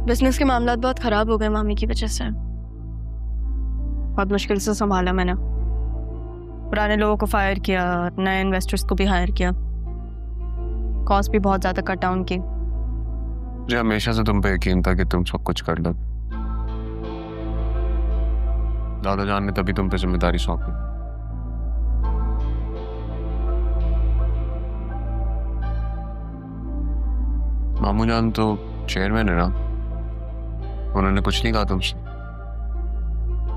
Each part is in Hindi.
बिजनेस के मामलात बहुत खराब हो गए मामी की वजह से। बहुत मुश्किल से संभाला मैंने। पुराने लोगों को फायर किया, नए इन्वेस्टर्स को भी हायर किया, कॉस्ट भी बहुत ज्यादा कट डाउन की। मुझे हमेशा से तुम पे यकीन था कि तुम सब कुछ कर लो। दादा जान ने तभी तुम पे जिम्मेदारी सौंपी। मामू जान तो चेयरमैन है ना, उन्होंने कुछ नहीं कहा तुमसे?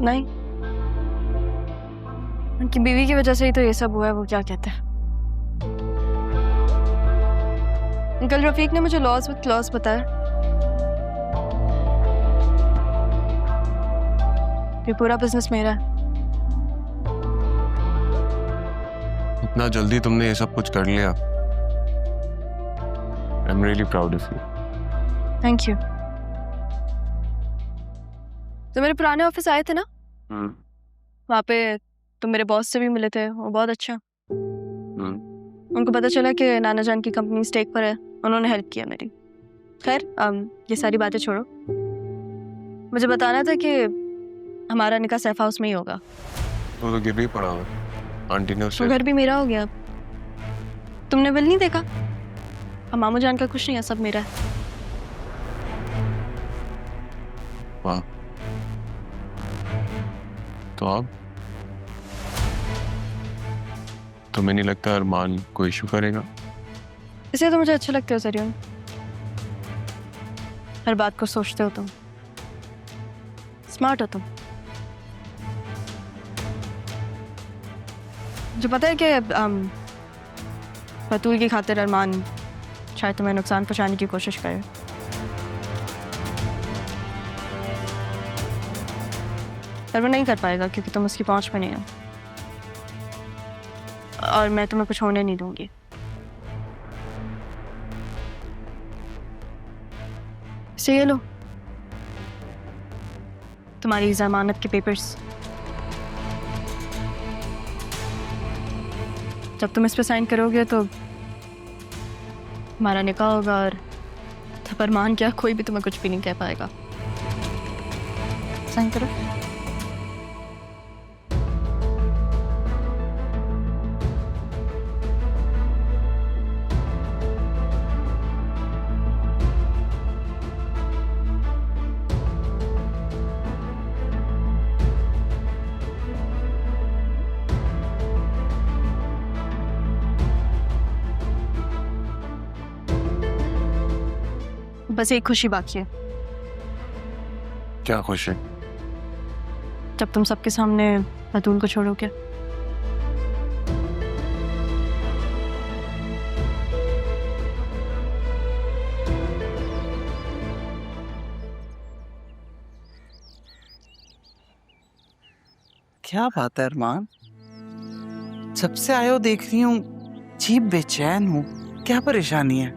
नहीं, उनकी बीवी की वजह से ही तो ये सब हुआ है। वो क्या कहते हैं, अंकल रफीक ने मुझे लॉस विद क्लॉज बताया। ये पूरा बिजनेस मेरा है। इतना जल्दी तुमने ये सब कुछ कर लिया। I am really proud of you. Thank you. तो मेरे पुराने ऑफिस आए थे ना, वहाँ पे तुम मेरे बॉस से भी मिले थे। वो बहुत अच्छा। उनको पता चला कि नाना जान की कंपनी स्टेक पर है, उन्होंने हेल्प किया मेरी। खैर ये सारी बातें छोड़ो, मुझे बताना था कि हमारा निकाह सेफ हाउस में ही होगा। वो तो गिर भी पड़ा हुआ, आंटी ने उसे। तो घर भी मेरा हो गया। तुमने बिल नहीं देखा? अब मामू जान का कुछ नहीं है, सब मेरा है। वाह, तो अब तुम्हें नहीं लगता अरमान कोई इशू करेगा? इसलिए तो मुझे अच्छे लगते हो सरियन, हर बात को सोचते हो तुम, स्मार्ट हो तुम। जो पता है कि बतूल की खातिर अरमान शायद तुम्हें नुकसान पहुंचाने की कोशिश करे, पर वो नहीं कर पाएगा क्योंकि तुम उसकी पहुंच में नहीं हो, और मैं तुम्हें कुछ होने नहीं दूंगी। इसे ये लो, तुम्हारी जमानत के पेपर्स। जब तुम इस पे साइन करोगे तो हमारा निकाह होगा, और तब अरमान क्या, कोई भी तुम्हें कुछ भी नहीं कह पाएगा। साइन करो। बस एक खुशी बाकी है। क्या खुशी? जब तुम सबके सामने बतूल को छोड़ोगे। क्या बात है अरमान, जब से आए हो देख रही हूँ अजीब बेचैन हूँ, क्या परेशानी है?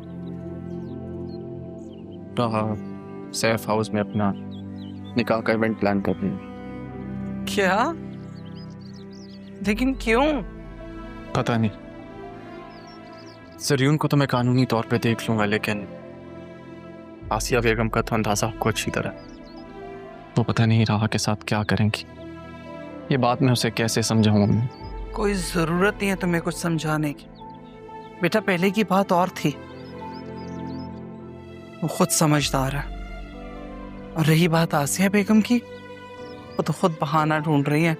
सेफ हाउस में अपना निकाह का इवेंट प्लान कर रही हूँ। क्या? लेकिन क्यों? पता नहीं, सरियून को तो मैं कानूनी तौर पे देख लूंगा, लेकिन आसिया बेगम का तो अंदाजा आपको अच्छी तरह। वो पता नहीं राहा के साथ क्या करेंगी। ये बात मैं उसे कैसे समझाऊं? कोई जरूरत नहीं है तुम्हें कुछ समझाने की बेटा, पहले की बात और थी। वो खुद समझदार है। और रही बात आसिया बेगम की, वो तो खुद बहाना ढूंढ रही है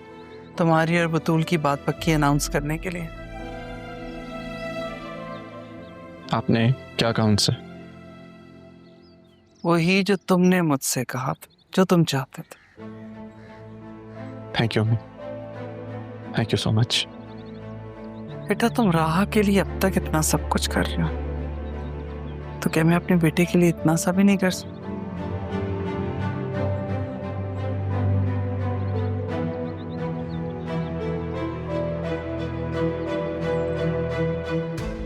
तुम्हारी और बतूल की बात पक्की अनाउंस करने के लिए। आपने क्या कहा उनसे? वही जो तुमने मुझसे कहा था, जो तुम चाहते थे। Thank you, thank you so much. बेटा तुम राहा के लिए अब तक इतना सब कुछ कर रहे हो, तो क्या मैं अपने बेटे के लिए इतना सा भी नहीं कर सकता?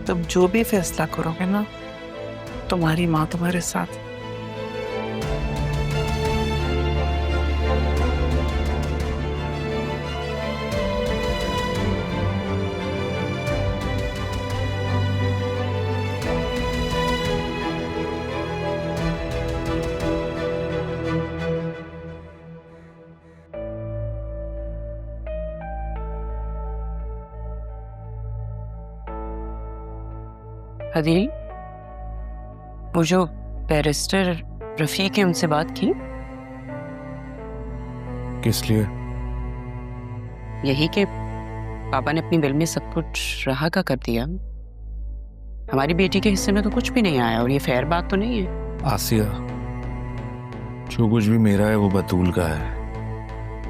तब जो भी फैसला करोगे ना, तुम्हारी माँ तुम्हारे साथ। फदील, वो जो बैरिस्टर रफीक है उनसे बात की? किस लिए? यही कि पापा ने अपनी बिल में सब कुछ राहा का कर दिया। हमारी बेटी के हिस्से में तो कुछ भी नहीं आया, और ये फेयर बात तो नहीं है। आसिया, जो कुछ भी मेरा है वो बतूल का है।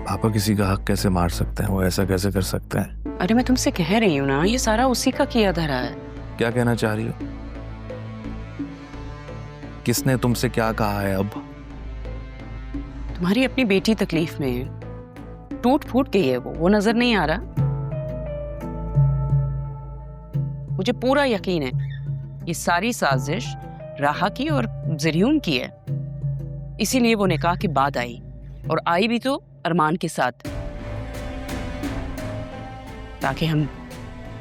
पापा किसी का हक कैसे मार सकते हैं? वो ऐसा कैसे कर सकते हैं? अरे मैं तुमसे कह रही हूँ ना, ये सारा उसी का किया धरा है। क्या कहना चाह रही हो? किसने तुमसे क्या कहा है? अब तुम्हारी अपनी बेटी तकलीफ में है, टूट फूट गई है वो नजर नहीं आ रहा? मुझे पूरा यकीन है ये सारी साजिश राहा की और ज़रियून की है। इसीलिए वो निकाह के बाद आई, और आई भी तो अरमान के साथ, ताकि हम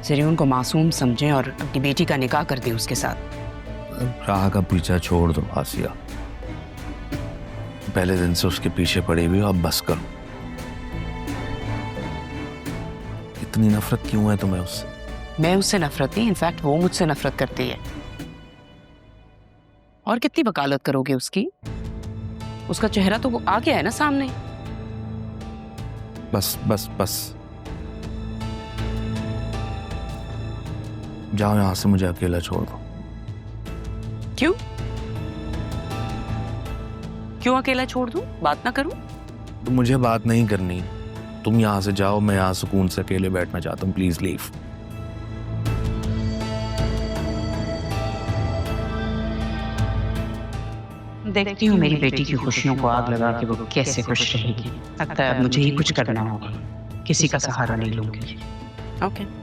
ज़रियून को मासूम समझें और अपनी बेटी का निकाह कर दें उसके साथ। राह का पीछा छोड़ दो आसिया, पहले दिन से उसके पीछे पड़ी हुई हो, अब बस करो। इतनी नफरत क्यों है तुम्हें उससे? मैं उससे नफरत नहीं, इनफैक्ट वो मुझसे नफरत करती है। और कितनी वकालत करोगे उसकी? उसका चेहरा तो वो आ गया है ना सामने। बस बस बस, जाओ यहां से, मुझे अकेला छोड़ दो। क्यों क्यों अकेला छोड़ दूं? बात ना करूं? तो मुझे बात नहीं करनी, तुम यहां से जाओ, मैं यहां सुकून से अकेले बैठना चाहता हूँ। Please leave. देखती हूँ मेरी बेटी की खुशियों को आग लगा के वो कैसे खुश रहेगी। लगता है अब मुझे ही कुछ करना होगा, किसी का सहारा नहीं लूंगी। ओके।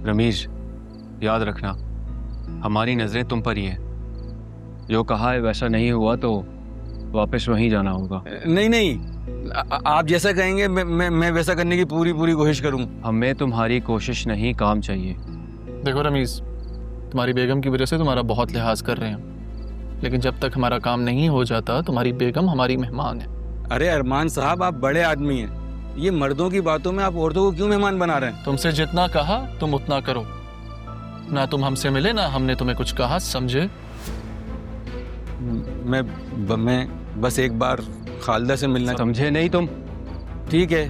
रमीज, याद रखना हमारी नजरें तुम पर ही हैं। जो कहा है वैसा नहीं हुआ तो वापस वहीं जाना होगा। नहीं नहीं, आप जैसा कहेंगे मैं वैसा करने की पूरी कोशिश करूंगा। हमें तुम्हारी कोशिश नहीं, काम चाहिए। देखो रमीज, तुम्हारी बेगम की वजह से तुम्हारा बहुत लिहाज कर रहे हैं, लेकिन जब तक हमारा काम नहीं हो जाता तुम्हारी बेगम हमारी मेहमान है। अरे अरमान साहब, आप बड़े आदमी हैं, ये मर्दों की बातों में आप औरतों को क्यों मेहमान बना रहे हैं? तुमसे जितना कहा तुम उतना करो। ना तुम हमसे मिले ना हमने तुम्हें कुछ कहा, समझे? मैं बस एक बार खालदा से मिलना। समझे नहीं तुम? ठीक है,